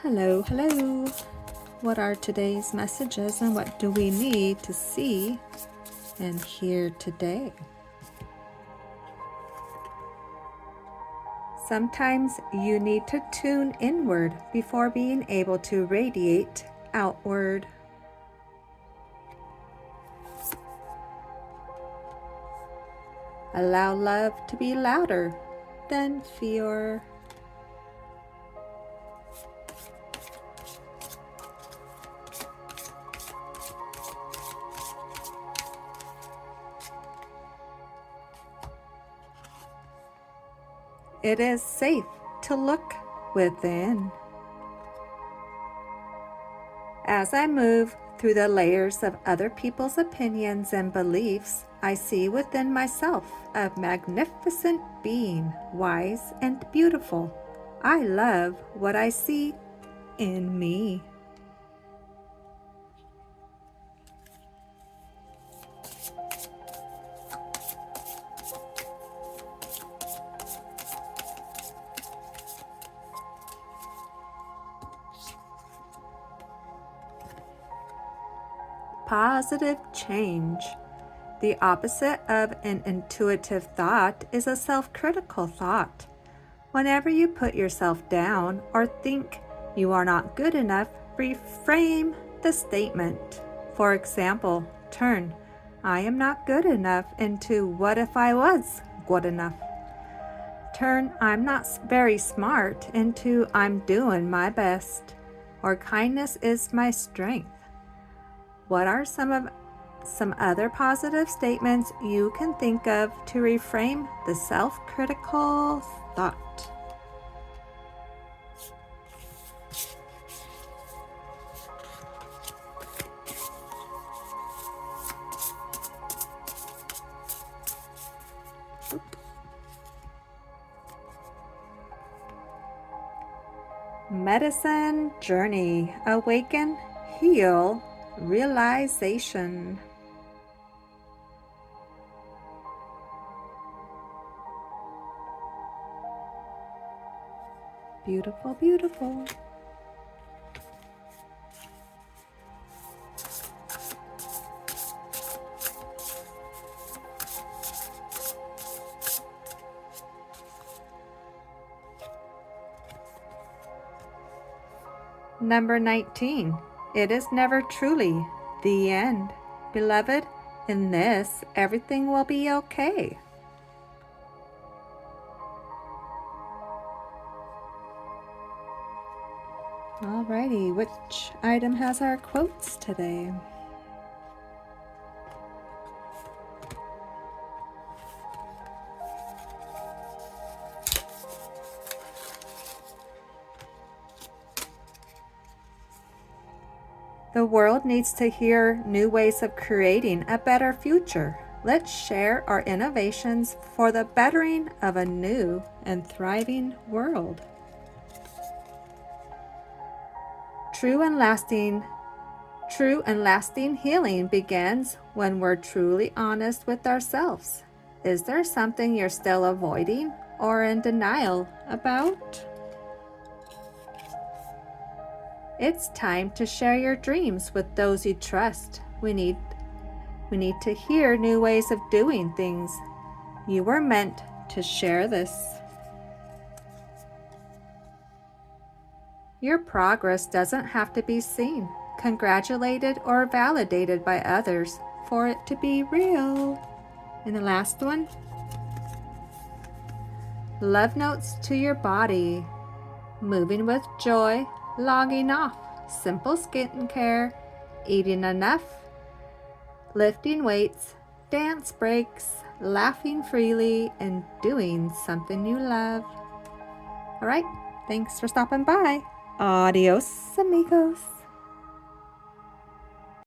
Hello, hello. What are today's messages and what do we need to see and hear today? Sometimes you need to tune inward before being able to radiate outward. Allow love to be louder than fear. It is safe to look within. As I move through the layers of other people's opinions and beliefs, I see within myself a magnificent being, wise and beautiful. I love what I see in me. Positive change. The opposite of an intuitive thought is a self-critical thought. Whenever you put yourself down or think you are not good enough, reframe the statement. For example, turn "I am not good enough" into "what if I was good enough?" Turn "I'm not very smart" into "I'm doing my best," or "kindness is my strength." What are some other positive statements you can think of to reframe the self-critical thought? Medicine journey. Awaken, heal, realization. Beautiful, beautiful. Number 19. It is never truly the end. Beloved, in this, everything will be okay. Alrighty, which item has our quotes today? The world needs to hear new ways of creating a better future. Let's share our innovations for the bettering of a new and thriving world. True and lasting healing begins when we're truly honest with ourselves. Is there something you're still avoiding or in denial about? It's time to share your dreams with those you trust. We need to hear new ways of doing things. You were meant to share this. Your progress doesn't have to be seen, congratulated, or validated by others for it to be real. And the last one, love notes to your body. Moving with joy, logging off, simple skincare, eating enough, lifting weights, dance breaks, laughing freely, and doing something you love. All right, thanks for stopping by. Adios, amigos.